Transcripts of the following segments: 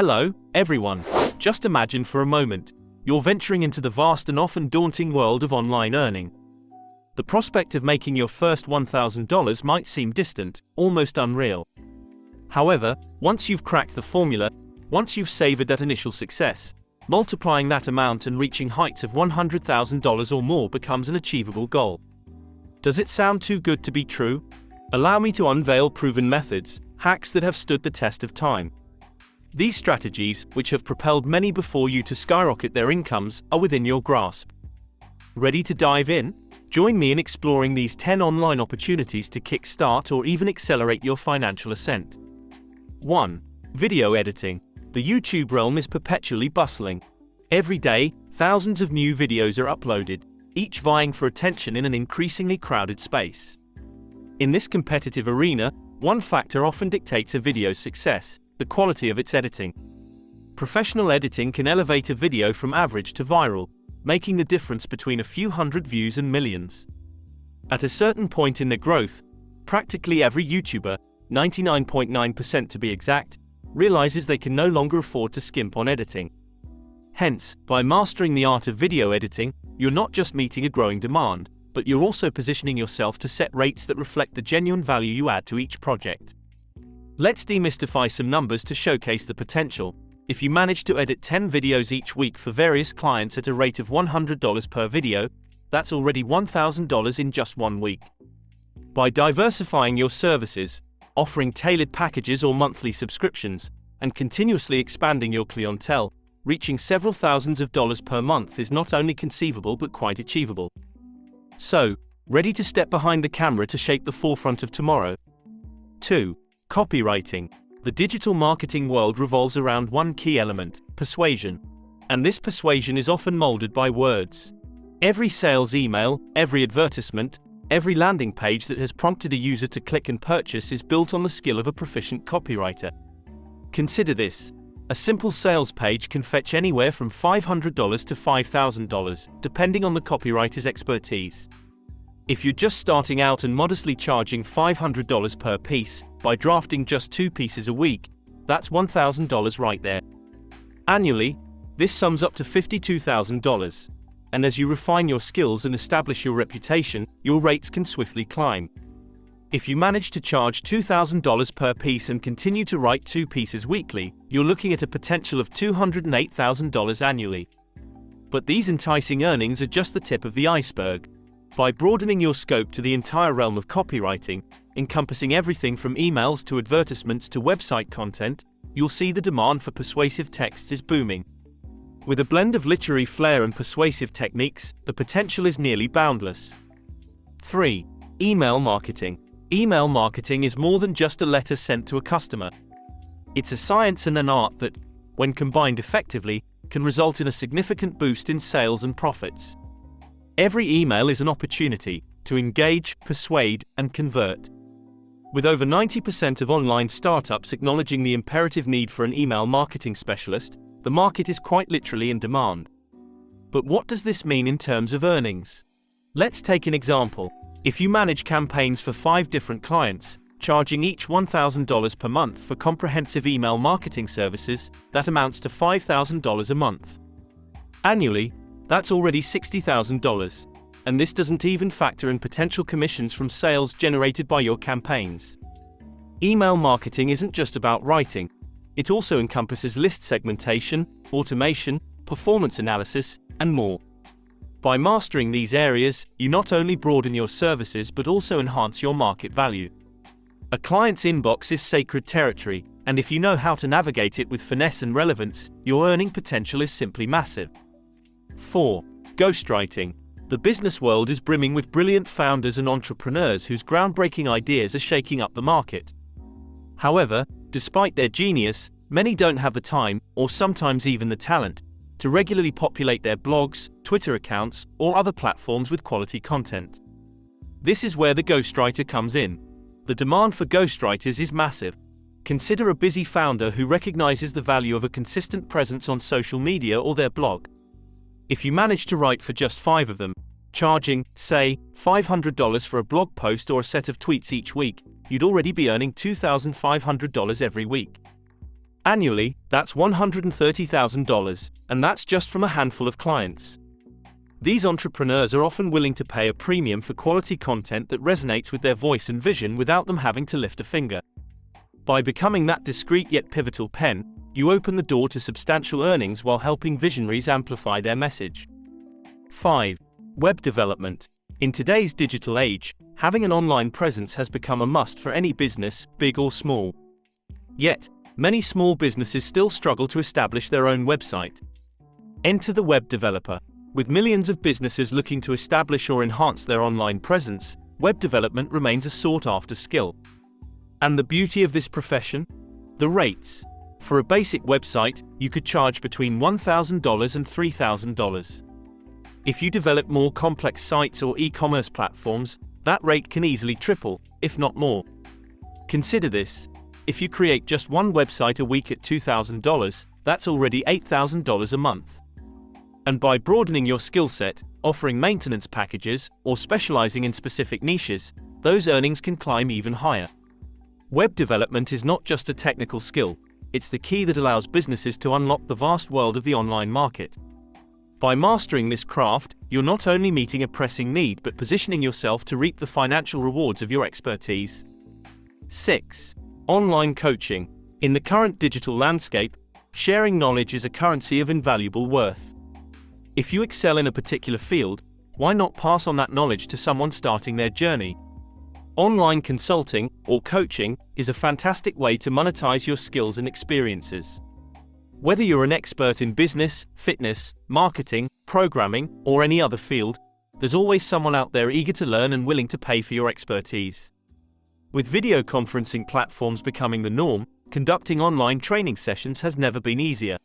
Hello, everyone. Just imagine for a moment, you're venturing into the vast and often daunting world of online earning. The prospect of making your first $1,000 might seem distant, almost unreal. However, once you've cracked the formula, once you've savored that initial success, multiplying that amount and reaching heights of $100,000 or more becomes an achievable goal. Does it sound too good to be true? Allow me to unveil proven methods, hacks that have stood the test of time. These strategies, which have propelled many before you to skyrocket their incomes, are within your grasp. Ready to dive in? Join me in exploring these 10 online opportunities to kickstart or even accelerate your financial ascent. 1. Video editing. The YouTube realm is perpetually bustling. Every day, thousands of new videos are uploaded, each vying for attention in an increasingly crowded space. In this competitive arena, one factor often dictates a video's success: the quality of its editing. Professional editing can elevate a video from average to viral, making the difference between a few hundred views and millions. At a certain point in their growth, practically every YouTuber, 99.9% to be exact, realizes they can no longer afford to skimp on editing. Hence, by mastering the art of video editing, you're not just meeting a growing demand, but you're also positioning yourself to set rates that reflect the genuine value you add to each project. Let's demystify some numbers to showcase the potential. If you manage to edit 10 videos each week for various clients at a rate of $100 per video, that's already $1,000 in just 1 week. By diversifying your services, offering tailored packages or monthly subscriptions, and continuously expanding your clientele, reaching several thousands of dollars per month is not only conceivable but quite achievable. So, ready to step behind the camera to shape the forefront of tomorrow? 2. Copywriting. The digital marketing world revolves around one key element: persuasion. And this persuasion is often molded by words. Every sales email, every advertisement, every landing page that has prompted a user to click and purchase is built on the skill of a proficient copywriter. Consider this: a simple sales page can fetch anywhere from $500 to $5,000, depending on the copywriter's expertise. If you're just starting out and modestly charging $500 per piece, by drafting just 2 pieces a week, that's $1,000 right there. Annually, this sums up to $52,000. And as you refine your skills and establish your reputation, your rates can swiftly climb. If you manage to charge $2,000 per piece and continue to write 2 pieces weekly, you're looking at a potential of $208,000 annually. But these enticing earnings are just the tip of the iceberg. By broadening your scope to the entire realm of copywriting, encompassing everything from emails to advertisements to website content, you'll see the demand for persuasive texts is booming. With a blend of literary flair and persuasive techniques, the potential is nearly boundless. 3. Email marketing. Email marketing is more than just a letter sent to a customer. It's a science and an art that, when combined effectively, can result in a significant boost in sales and profits. Every email is an opportunity to engage, persuade, and convert. With over 90% of online startups acknowledging the imperative need for an email marketing specialist, the market is quite literally in demand. But what does this mean in terms of earnings? Let's take an example. If you manage campaigns for 5 different clients, charging each $1,000 per month for comprehensive email marketing services, that amounts to $5,000 a month. Annually, that's already $60,000, and this doesn't even factor in potential commissions from sales generated by your campaigns. Email marketing isn't just about writing. It also encompasses list segmentation, automation, performance analysis, and more. By mastering these areas, you not only broaden your services but also enhance your market value. A client's inbox is sacred territory, and if you know how to navigate it with finesse and relevance, your earning potential is simply massive. 4. Ghostwriting. The business world is brimming with brilliant founders and entrepreneurs whose groundbreaking ideas are shaking up the market. However, despite their genius, many don't have the time, or sometimes even the talent, to regularly populate their blogs, Twitter accounts, or other platforms with quality content. This is where the ghostwriter comes in. The demand for ghostwriters is massive. Consider a busy founder who recognizes the value of a consistent presence on social media or their blog. If you manage to write for just 5 of them, charging, say, $500 for a blog post or a set of tweets each week, you'd already be earning $2,500 every week. Annually, that's $130,000, and that's just from a handful of clients. These entrepreneurs are often willing to pay a premium for quality content that resonates with their voice and vision without them having to lift a finger. By becoming that discreet yet pivotal pen, you open the door to substantial earnings while helping visionaries amplify their message. 5. Web development. In today's digital age, having an online presence has become a must for any business, big or small. Yet, many small businesses still struggle to establish their own website. Enter the web developer. With millions of businesses looking to establish or enhance their online presence, web development remains a sought-after skill. And the beauty of this profession? The rates. For a basic website, you could charge between $1,000 and $3,000. If you develop more complex sites or e-commerce platforms, that rate can easily triple, if not more. Consider this. If you create just one website a week at $2,000, that's already $8,000 a month. And by broadening your skill set, offering maintenance packages, or specializing in specific niches, those earnings can climb even higher. Web development is not just a technical skill, it's the key that allows businesses to unlock the vast world of the online market. By mastering this craft, you're not only meeting a pressing need but positioning yourself to reap the financial rewards of your expertise. 6. Online coaching. In the current digital landscape, sharing knowledge is a currency of invaluable worth. If you excel in a particular field, why not pass on that knowledge to someone starting their journey? Online consulting, or coaching, is a fantastic way to monetize your skills and experiences. Whether you're an expert in business, fitness, marketing, programming, or any other field, there's always someone out there eager to learn and willing to pay for your expertise. With video conferencing platforms becoming the norm, conducting online training sessions has never been easier.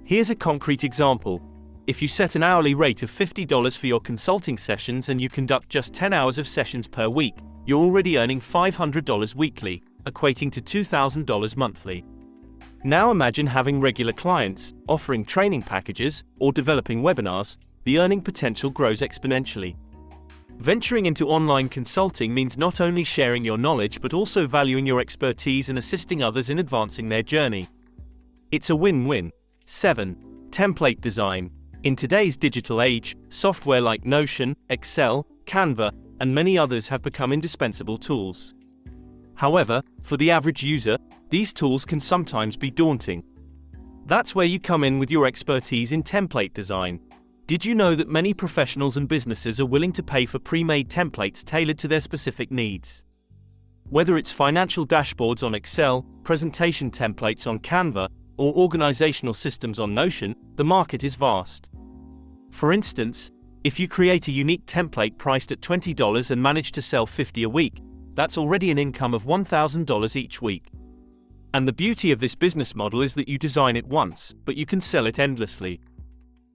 Here's a concrete example. If you set an hourly rate of $50 for your consulting sessions and you conduct just 10 hours of sessions per week, you're already earning $500 weekly, equating to $2,000 monthly. Now imagine having regular clients, offering training packages, or developing webinars. The earning potential grows exponentially. Venturing into online consulting means not only sharing your knowledge but also valuing your expertise and assisting others in advancing their journey. It's a win-win. 7. Template design. In today's digital age, software like Notion, Excel, Canva, and many others have become indispensable tools. However, for the average user, these tools can sometimes be daunting. That's where you come in with your expertise in template design. Did you know that many professionals and businesses are willing to pay for pre-made templates tailored to their specific needs? Whether it's financial dashboards on Excel, presentation templates on Canva, or organizational systems on Notion, the market is vast. For instance, if you create a unique template priced at $20 and manage to sell 50 a week, that's already an income of $1,000 each week. And the beauty of this business model is that you design it once, but you can sell it endlessly.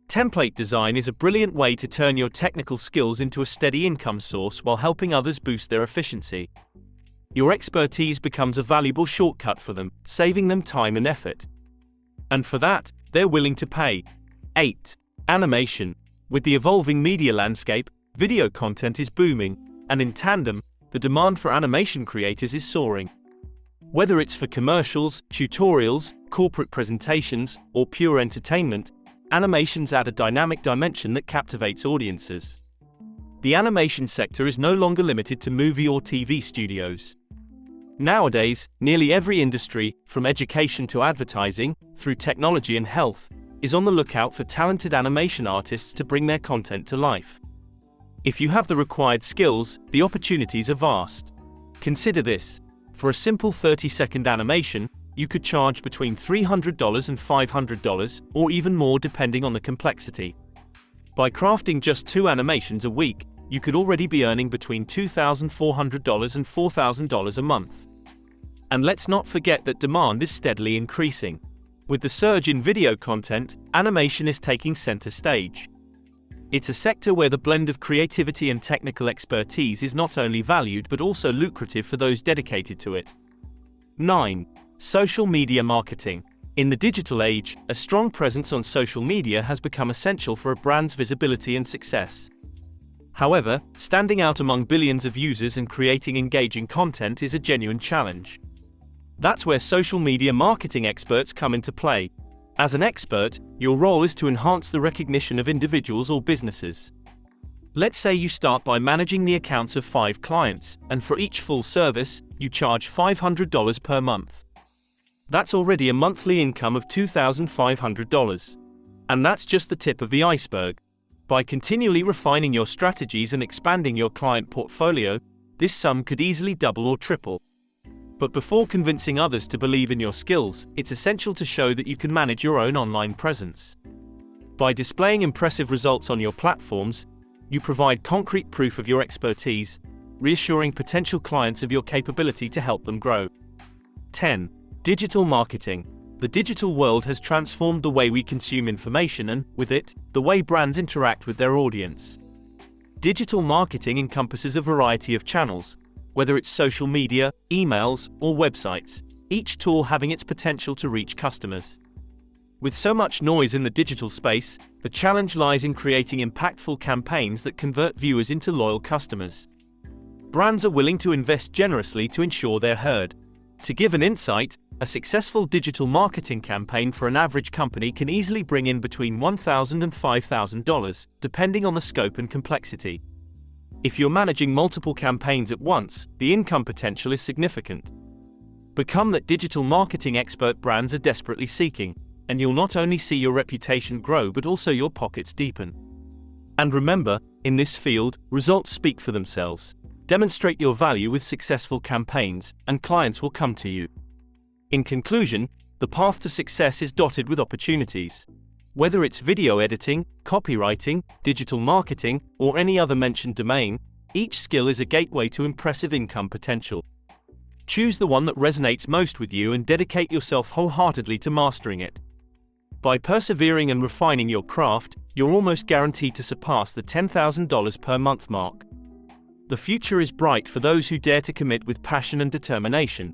Template design is a brilliant way to turn your technical skills into a steady income source while helping others boost their efficiency. Your expertise becomes a valuable shortcut for them, saving them time and effort. And for that, they're willing to pay. 8. Animation. With the evolving media landscape, video content is booming, and in tandem, the demand for animation creators is soaring. Whether it's for commercials, tutorials, corporate presentations, or pure entertainment, animations add a dynamic dimension that captivates audiences. The animation sector is no longer limited to movie or TV studios. Nowadays, nearly every industry, from education to advertising, through technology and health, is on the lookout for talented animation artists to bring their content to life. If you have the required skills, the opportunities are vast. Consider this. For a simple 30-second animation, you could charge between $300 and $500, or even more depending on the complexity. By crafting just 2 animations a week, you could already be earning between $2,400 and $4,000 a month. And let's not forget that demand is steadily increasing. With the surge in video content, animation is taking center stage. It's a sector where the blend of creativity and technical expertise is not only valued but also lucrative for those dedicated to it. 9. Social media marketing. In the digital age, a strong presence on social media has become essential for a brand's visibility and success. However, standing out among billions of users and creating engaging content is a genuine challenge. That's where social media marketing experts come into play. As an expert, your role is to enhance the recognition of individuals or businesses. Let's say you start by managing the accounts of 5 clients, and for each full service, you charge $500 per month. That's already a monthly income of $2,500. And that's just the tip of the iceberg. By continually refining your strategies and expanding your client portfolio, this sum could easily double or triple. But before convincing others to believe in your skills, it's essential to show that you can manage your own online presence. By displaying impressive results on your platforms, you provide concrete proof of your expertise, reassuring potential clients of your capability to help them grow. 10. Digital marketing. The digital world has transformed the way we consume information and, with it, the way brands interact with their audience. Digital marketing encompasses a variety of channels, whether it's social media, emails, or websites, each tool having its potential to reach customers. With so much noise in the digital space, the challenge lies in creating impactful campaigns that convert viewers into loyal customers. Brands are willing to invest generously to ensure they're heard. To give an insight, a successful digital marketing campaign for an average company can easily bring in between $1,000 and $5,000, depending on the scope and complexity. If you're managing multiple campaigns at once, the income potential is significant. Become that digital marketing expert brands are desperately seeking, and you'll not only see your reputation grow but also your pockets deepen. And remember, in this field, results speak for themselves. Demonstrate your value with successful campaigns, and clients will come to you. In conclusion, the path to success is dotted with opportunities. Whether it's video editing, copywriting, digital marketing, or any other mentioned domain, each skill is a gateway to impressive income potential. Choose the one that resonates most with you and dedicate yourself wholeheartedly to mastering it. By persevering and refining your craft, you're almost guaranteed to surpass the $10,000 per month mark. The future is bright for those who dare to commit with passion and determination.